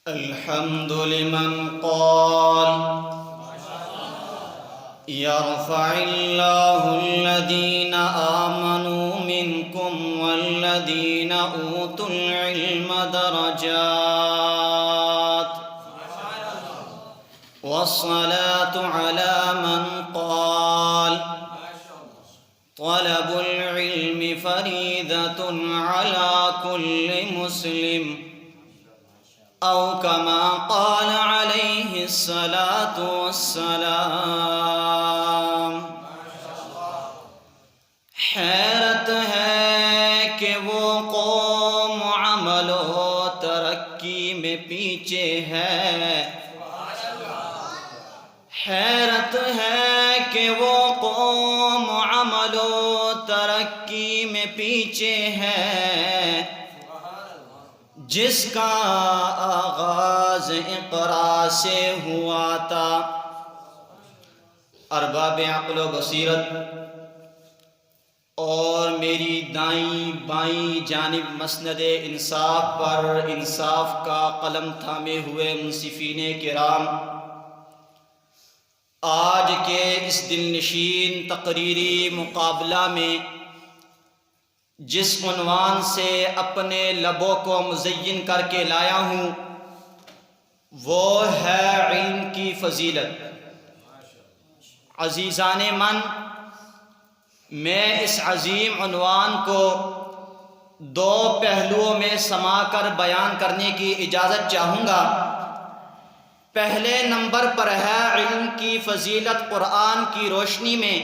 الحمد لمن قال يرفع الله الذين آمنوا منكم والذين أوتوا العلم درجات والصلاة على من قال طلب العلم فريضة على كل مسلم أو كما قال عليه الصلاة والسلام۔ حیرت ہے کہ وہ قوم عمل و ترقی میں پیچھے ہے، حیرت ہے کہ وہ قوم عمل و ترقی میں پیچھے ہے، جس کا آغاز اقرا سے ہوا تھا۔ ارباب عقل و بصیرت اور میری دائیں بائیں جانب مسند انصاف پر انصاف کا قلم تھامے ہوئے منصفین کرام، آج کے اس دل نشین تقریری مقابلہ میں جس عنوان سے اپنے لبوں کو مزین کر کے لایا ہوں وہ ہے علم کی فضیلت۔ عزیزان من، میں اس عظیم عنوان کو دو پہلوؤں میں سما کر بیان کرنے کی اجازت چاہوں گا۔ پہلے نمبر پر ہے علم کی فضیلت قرآن کی روشنی میں،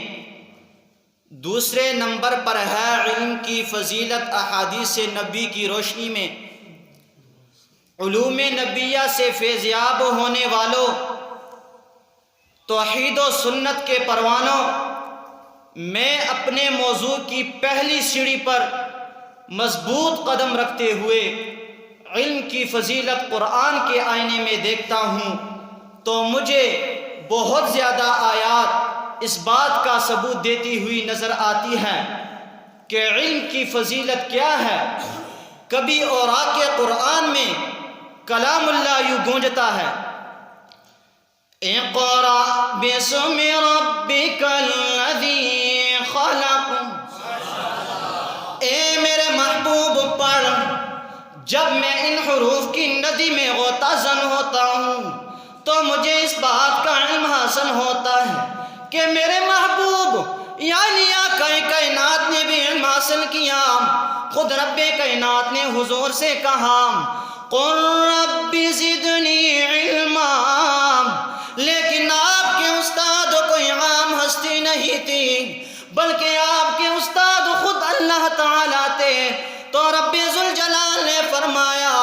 دوسرے نمبر پر ہے علم کی فضیلت احادیث نبی کی روشنی میں۔ علوم نبیہ سے فیضیاب ہونے والوں، توحید و سنت کے پروانوں، میں اپنے موضوع کی پہلی سیڑھی پر مضبوط قدم رکھتے ہوئے علم کی فضیلت قرآن کے آئینے میں دیکھتا ہوں تو مجھے بہت زیادہ آیات اس بات کا ثبوت دیتی ہوئی نظر آتی ہے کہ علم کی فضیلت کیا ہے۔ کبھی اوراق قرآن میں کلام اللہ یوں گونجتا ہے، اقرأ باسم ربک الذی خلق۔ اے میرے محبوب پڑھ۔ جب میں ان حروف کی ندی میں غوطہ زن ہوتا ہوں تو مجھے اس بات کا علم حاصل ہوتا ہے کہ میرے محبوب یعنی آقا کائنات نے بھی علم حاصل کیا۔ خود رب کائنات نے حضور سے کہا قل رب زدنی علما، لیکن آپ کے استاد کوئی عام ہستی نہیں تھی بلکہ آپ کے استاد خود اللہ تعالیٰ تھے۔ تو رب ذوالجلال نے فرمایا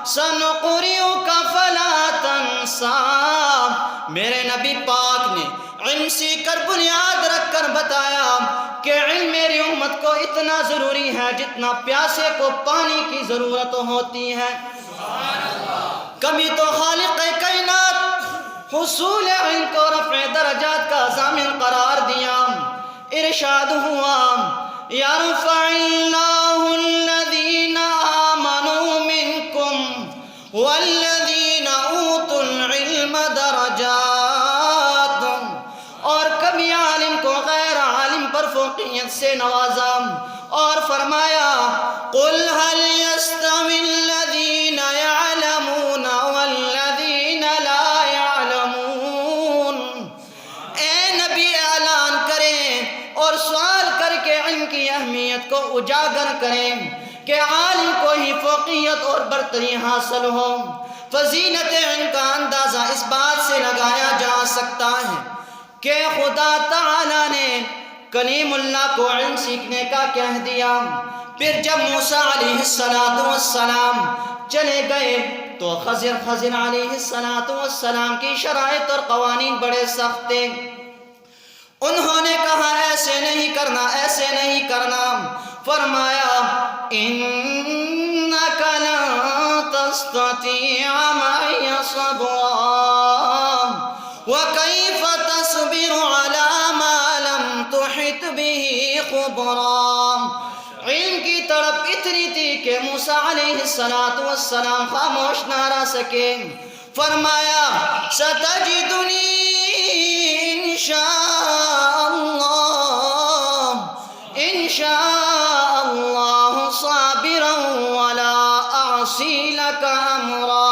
سنقرئک فلا تنسیٰ۔ میرے نبی پاک نے علم سیکھ کر بنیاد رکھ کر بتایا کہ علم میری امت کو اتنا ضروری ہے جتنا پیاسے کو پانی کی ضرورت ہوتی ہے۔ کبھی تو خالق کائنات حصول علم کو رفع درجات کا ضامن قرار دیا۔ ارشاد ہوا یرفع اللہ الذین آمنوا منکم والذین اوتوا العلم درجات۔ اور کبھی عالم کو غیر عالم پر فوقیت سے نوازا اور فرمایا قل هل يستوي الذين يعلمون والذين لا يعلمون۔ اے نبی اعلان کریں اور سوال کر کے علم کی اہمیت کو اجاگر کریں کہ عالم کو ہی فوقیت اور برتری حاصل ہو۔ فضیلت علم کا اندازہ اس بات سے لگایا جا سکتا ہے کہ خدا تعالیٰ نے کلیم اللہ کو علم سیکھنے کا کہہ دیا، پھر جب موسیٰ علیہ السلام چلے گئے تو خضر علیہ السلام کی شرائط اور قوانین بڑے سخت تھے۔ انہوں نے کہا ایسے نہیں کرنا، ایسے نہیں کرنا۔ فرمایا انک لن تستطیع معی صبرا وکیف تصبر علی ما لم تحط به خبرا۔ علم ان کی تڑپ اتنی تھی کہ موسیٰ علیہ السلام خاموش نہ رہ سکے. فرمایا ستجدنی انشاء اللہ صابرا ولا اعصی لک امرا.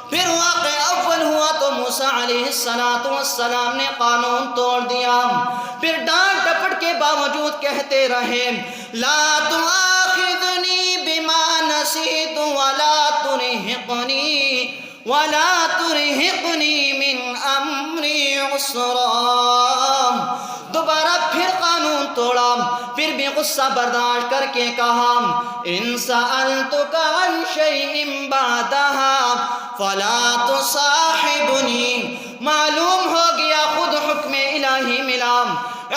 پھر واقع اول ہوا تو موسیٰ علیہ السلام نے قانون توڑ دیا. پھر ڈانٹ ڈپٹ کے باوجود کہتے رہے لا تؤاخذنی بما نسیت ولا ترہقنی من امری عسرا. دوبارہ پھر قانون توڑا. پھر بھی غصہ برداشت کر کے کہا ان سألتک عن شیء بعدها فلا تصاحبنی. معلوم ہو گیا خود حکم الہی ملا.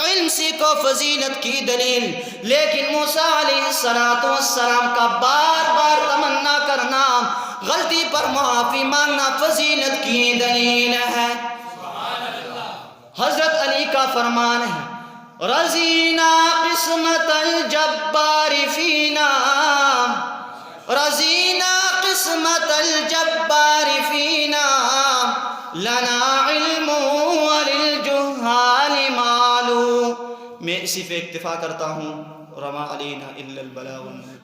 علم سیکھو فضیلت کی دلیل. لیکن موسیٰ علیہ السلام کا بار بار تمنا کرنا، غلطی پر معافی مانگنا فضیلت کی دلیل ہے. حضرت علی کا فرمان ہے رضینا قسمت الجبار فینا، رضینا قسمت الجبار فینا، لنا علم وللجہال مال. میں اسی پہ اکتفا کرتا ہوں. رما علینا الا البلاغ.